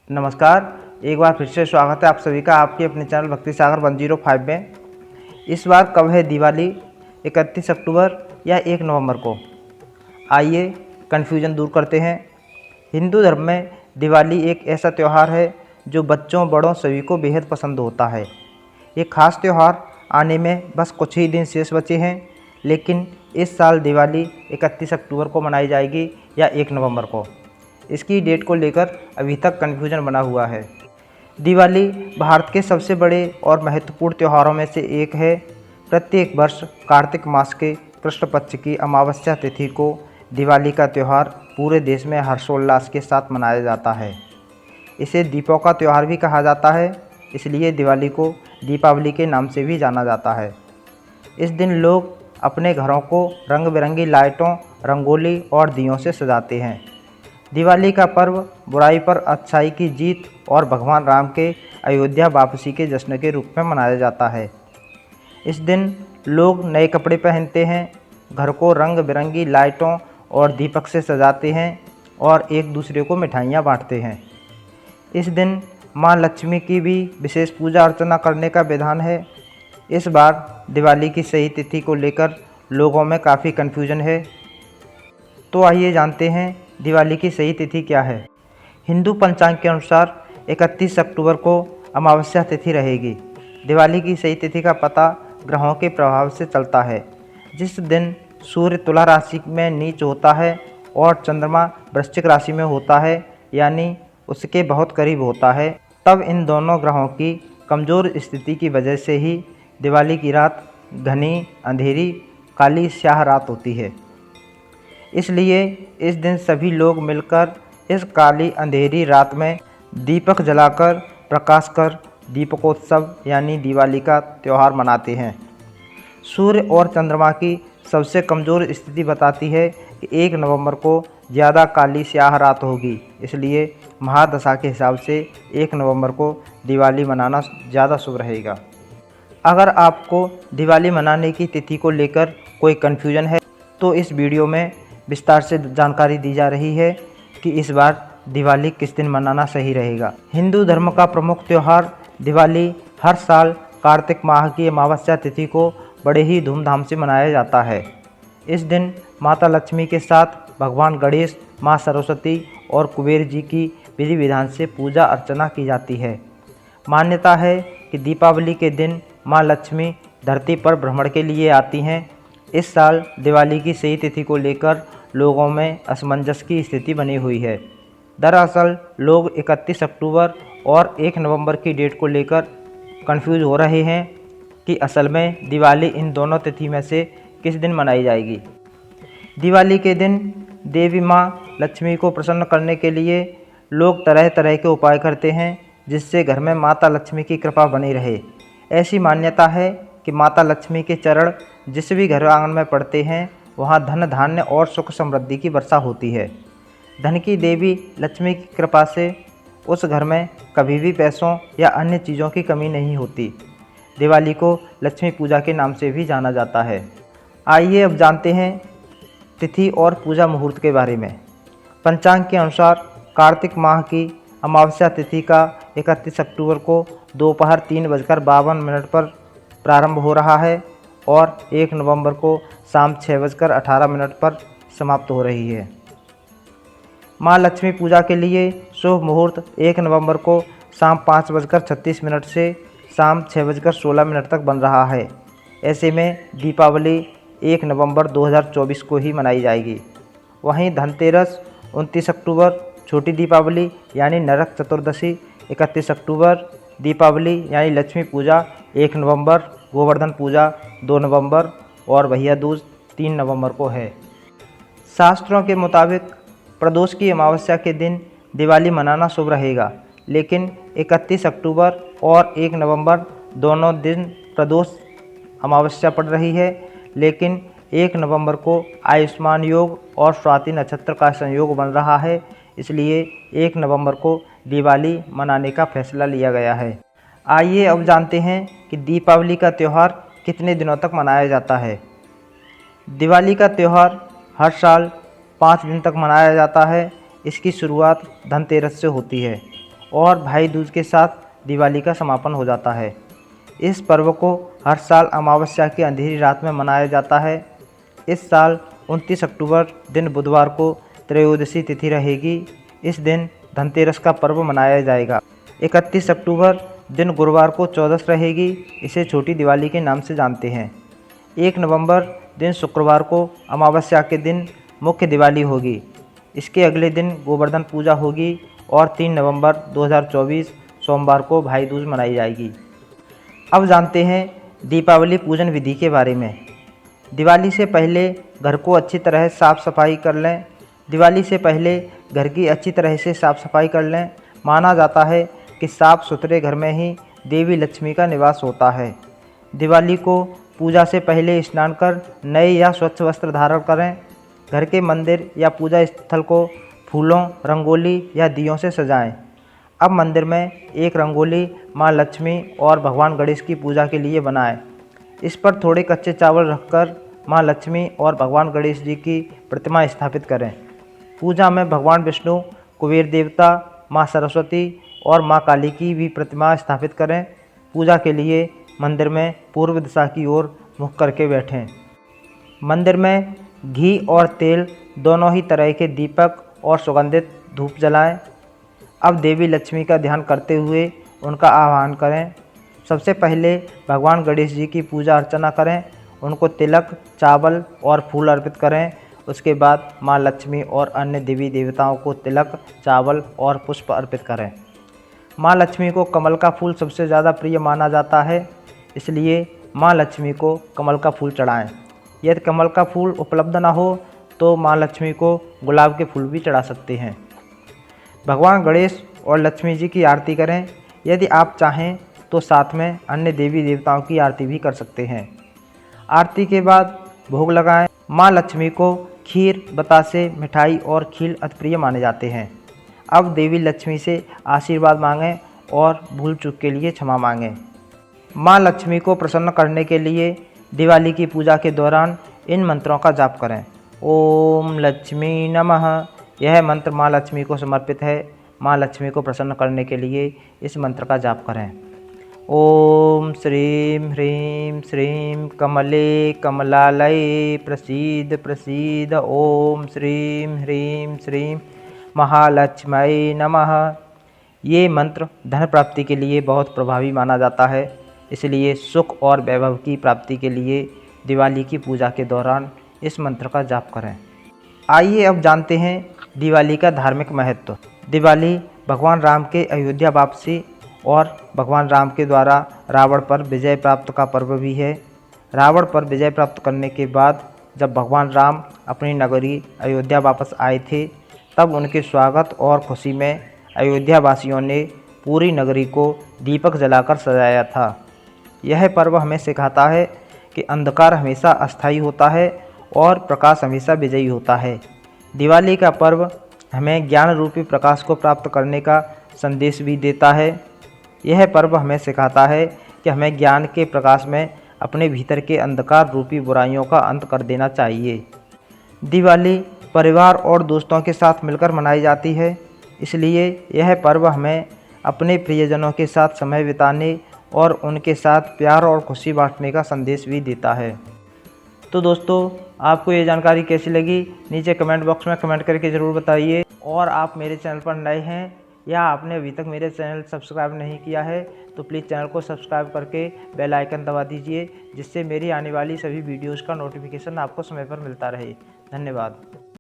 नमस्कार। एक बार फिर से स्वागत है आप सभी का आपके अपने चैनल भक्ति सागर 105 में। इस बार कब है दिवाली? 31 अक्टूबर या 1 नवंबर को? आइए कन्फ्यूजन दूर करते हैं। हिंदू धर्म में दिवाली एक ऐसा त्यौहार है जो बच्चों बड़ों सभी को बेहद पसंद होता है। ये खास त्यौहार आने में बस कुछ ही दिन शेष बचे हैं, लेकिन इस साल दिवाली 31 अक्टूबर को मनाई जाएगी या 1 नवंबर को। इसकी डेट को लेकर अभी तक कन्फ्यूजन बना हुआ है। दिवाली भारत के सबसे बड़े और महत्वपूर्ण त्योहारों में से एक है। प्रत्येक वर्ष कार्तिक मास के कृष्ण पक्ष की अमावस्या तिथि को दिवाली का त्यौहार पूरे देश में हर्षोल्लास के साथ मनाया जाता है। इसे दीपों का त्यौहार भी कहा जाता है, इसलिए दिवाली को दीपावली के नाम से भी जाना जाता है। इस दिन लोग अपने घरों को रंग बिरंगी लाइटों, रंगोली और दियों से सजाते हैं। दिवाली का पर्व बुराई पर अच्छाई की जीत और भगवान राम के अयोध्या वापसी के जश्न के रूप में मनाया जाता है। इस दिन लोग नए कपड़े पहनते हैं, घर को रंग बिरंगी लाइटों और दीपक से सजाते हैं और एक दूसरे को मिठाइयाँ बांटते हैं। इस दिन माँ लक्ष्मी की भी विशेष पूजा अर्चना करने का विधान है। इस बार दिवाली की सही तिथि को लेकर लोगों में काफ़ी कन्फ्यूजन है। तो आइए जानते हैं दिवाली की सही तिथि क्या है। हिंदू पंचांग के अनुसार 31 अक्टूबर को अमावस्या तिथि रहेगी। दिवाली की सही तिथि का पता ग्रहों के प्रभाव से चलता है। जिस दिन सूर्य तुला राशि में नीच होता है और चंद्रमा वृश्चिक राशि में होता है, यानी उसके बहुत करीब होता है, तब इन दोनों ग्रहों की कमज़ोर स्थिति की वजह से ही दिवाली की रात घनी, अंधेरी, काली स्याह रात होती है। इसलिए इस दिन सभी लोग मिलकर इस काली अंधेरी रात में दीपक जलाकर प्रकाश कर दीपकोत्सव यानी दिवाली का त्यौहार मनाते हैं। सूर्य और चंद्रमा की सबसे कमज़ोर स्थिति बताती है कि 1 नवंबर को ज़्यादा काली स्याह रात होगी, इसलिए महादशा के हिसाब से 1 नवंबर को दिवाली मनाना ज़्यादा शुभ रहेगा। अगर आपको दिवाली मनाने की तिथि को लेकर कोई कन्फ्यूजन है तो इस वीडियो में विस्तार से जानकारी दी जा रही है कि इस बार दिवाली किस दिन मनाना सही रहेगा। हिंदू धर्म का प्रमुख त्यौहार दिवाली हर साल कार्तिक माह की अमावस्या तिथि को बड़े ही धूमधाम से मनाया जाता है। इस दिन माता लक्ष्मी के साथ भगवान गणेश, माँ सरस्वती और कुबेर जी की विधि विधान से पूजा अर्चना की जाती है। मान्यता है कि दीपावली के दिन माँ लक्ष्मी धरती पर भ्रमण के लिए आती हैं। इस साल दिवाली की सही तिथि को लेकर लोगों में असमंजस की स्थिति बनी हुई है। दरअसल लोग 31 अक्टूबर और 1 नवंबर की डेट को लेकर कंफ्यूज हो रहे हैं कि असल में दिवाली इन दोनों तिथि में से किस दिन मनाई जाएगी। दिवाली के दिन देवी माँ लक्ष्मी को प्रसन्न करने के लिए लोग तरह तरह के उपाय करते हैं, जिससे घर में माता लक्ष्मी की कृपा बनी रहे। ऐसी मान्यता है कि माता लक्ष्मी के चरण जिस भी घर आंगन में पड़ते हैं, वहाँ धन धान्य और सुख समृद्धि की वर्षा होती है। धन की देवी लक्ष्मी की कृपा से उस घर में कभी भी पैसों या अन्य चीज़ों की कमी नहीं होती। दिवाली को लक्ष्मी पूजा के नाम से भी जाना जाता है। आइए अब जानते हैं तिथि और पूजा मुहूर्त के बारे में। पंचांग के अनुसार कार्तिक माह की अमावस्या तिथि का 31 अक्टूबर को दोपहर 3:52 पर प्रारंभ हो रहा है और 1 नवंबर को शाम 6:18 पर समाप्त हो रही है। माँ लक्ष्मी पूजा के लिए शुभ मुहूर्त 1 नवंबर को शाम 5:36 से शाम 6:16 तक बन रहा है। ऐसे में दीपावली 1 नवंबर 2024 को ही मनाई जाएगी। वहीं धनतेरस 29 अक्टूबर, छोटी दीपावली यानी नरक चतुर्दशी 31 अक्टूबर, दीपावली यानी लक्ष्मी पूजा 1 नवंबर, गोवर्धन पूजा 2 नवंबर और भैया दूज 3 नवंबर को है। शास्त्रों के मुताबिक प्रदोष की अमावस्या के दिन दिवाली मनाना शुभ रहेगा, लेकिन 31 अक्टूबर और 1 नवंबर दोनों दिन प्रदोष अमावस्या पड़ रही है, लेकिन 1 नवंबर को आयुष्मान योग और स्वाति नक्षत्र का संयोग बन रहा है, इसलिए 1 नवंबर को दिवाली मनाने का फैसला लिया गया है। आइए अब जानते हैं कि दीपावली का त्यौहार कितने दिनों तक मनाया जाता है। दिवाली का त्यौहार हर साल 5 दिन तक मनाया जाता है। इसकी शुरुआत धनतेरस से होती है और भाई दूज के साथ दिवाली का समापन हो जाता है। इस पर्व को हर साल अमावस्या की अंधेरी रात में मनाया जाता है। इस साल 29 अक्टूबर दिन बुधवार को त्रयोदशी तिथि रहेगी। इस दिन धनतेरस का पर्व मनाया जाएगा। 31 अक्टूबर दिन गुरुवार को चौदस रहेगी। इसे छोटी दिवाली के नाम से जानते हैं। 1 नवंबर दिन शुक्रवार को अमावस्या के दिन मुख्य दिवाली होगी। इसके अगले दिन गोवर्धन पूजा होगी और 3 नवंबर 2024 सोमवार को भाई दूज मनाई जाएगी। अब जानते हैं दीपावली पूजन विधि के बारे में। दिवाली से पहले घर को अच्छी तरह साफ़ सफाई कर लें। दिवाली से पहले घर की अच्छी तरह से साफ़ सफाई कर लें। माना जाता है कि साफ़ सुथरे घर में ही देवी लक्ष्मी का निवास होता है। दिवाली को पूजा से पहले स्नान कर नए या स्वच्छ वस्त्र धारण करें। घर के मंदिर या पूजा स्थल को फूलों, रंगोली या दियों से सजाएं। अब मंदिर में एक रंगोली माँ लक्ष्मी और भगवान गणेश की पूजा के लिए बनाएं। इस पर थोड़े कच्चे चावल रखकर माँ लक्ष्मी और भगवान गणेश जी की प्रतिमा स्थापित करें। पूजा में भगवान विष्णु, कुबेर देवता, माँ सरस्वती और माँ काली की भी प्रतिमा स्थापित करें। पूजा के लिए मंदिर में पूर्व दिशा की ओर मुख करके बैठें। मंदिर में घी और तेल दोनों ही तरह के दीपक और सुगंधित धूप जलाएं। अब देवी लक्ष्मी का ध्यान करते हुए उनका आह्वान करें। सबसे पहले भगवान गणेश जी की पूजा अर्चना करें। उनको तिलक, चावल और फूल अर्पित करें। उसके बाद माँ लक्ष्मी और अन्य देवी देवताओं को तिलक, चावल और पुष्प अर्पित करें। माँ लक्ष्मी को कमल का फूल सबसे ज़्यादा प्रिय माना जाता है, इसलिए माँ लक्ष्मी को कमल का फूल चढ़ाएं। यदि कमल का फूल उपलब्ध ना हो तो माँ लक्ष्मी को गुलाब के फूल भी चढ़ा सकते हैं। भगवान गणेश और लक्ष्मी जी की आरती करें। यदि आप चाहें तो साथ में अन्य देवी देवताओं की आरती भी कर सकते हैं। आरती के बाद भोग लगाएं। माँ लक्ष्मी को खीर, बतासे, मिठाई और खीर अति प्रिय माने जाते हैं। अब देवी लक्ष्मी से आशीर्वाद मांगें और भूल चूक के लिए क्षमा मांगें। माँ लक्ष्मी को प्रसन्न करने के लिए दिवाली की पूजा के दौरान इन मंत्रों का जाप करें। ओम लक्ष्मी नमः। यह मंत्र माँ लक्ष्मी को समर्पित है। माँ लक्ष्मी को प्रसन्न करने के लिए इस मंत्र का जाप करें। ओम श्रीं ह्रीं श्रीं कमले कमलालये प्रसीद प्रसीद। ओम श्रीं ह्रीं श्रीं महालक्ष्म्यै नमः। ये मंत्र धन प्राप्ति के लिए बहुत प्रभावी माना जाता है, इसलिए सुख और वैभव की प्राप्ति के लिए दिवाली की पूजा के दौरान इस मंत्र का जाप करें। आइए अब जानते हैं दिवाली का धार्मिक महत्व। दिवाली भगवान राम के अयोध्या वापसी और भगवान राम के द्वारा रावण पर विजय प्राप्त का पर्व भी है। रावण पर विजय प्राप्त करने के बाद जब भगवान राम अपनी नगरी अयोध्या वापस आए थे, तब उनके स्वागत और खुशी में अयोध्या वासियों ने पूरी नगरी को दीपक जलाकर सजाया था। यह पर्व हमें सिखाता है कि अंधकार हमेशा अस्थायी होता है और प्रकाश हमेशा विजयी होता है। दिवाली का पर्व हमें ज्ञान रूपी प्रकाश को प्राप्त करने का संदेश भी देता है। यह पर्व हमें सिखाता है कि हमें ज्ञान के प्रकाश में अपने भीतर के अंधकार रूपी बुराइयों का अंत कर देना चाहिए। दिवाली परिवार और दोस्तों के साथ मिलकर मनाई जाती है, इसलिए यह पर्व हमें अपने प्रियजनों के साथ समय बिताने और उनके साथ प्यार और खुशी बांटने का संदेश भी देता है। तो दोस्तों, आपको ये जानकारी कैसी लगी नीचे कमेंट बॉक्स में कमेंट करके ज़रूर बताइए। और आप मेरे चैनल पर नए हैं या आपने अभी तक मेरे चैनल सब्सक्राइब नहीं किया है तो प्लीज़ चैनल को सब्सक्राइब करके बेल आइकन दबा दीजिए, जिससे मेरी आने वाली सभी वीडियोज़ का नोटिफिकेशन आपको समय पर मिलता रहे। धन्यवाद।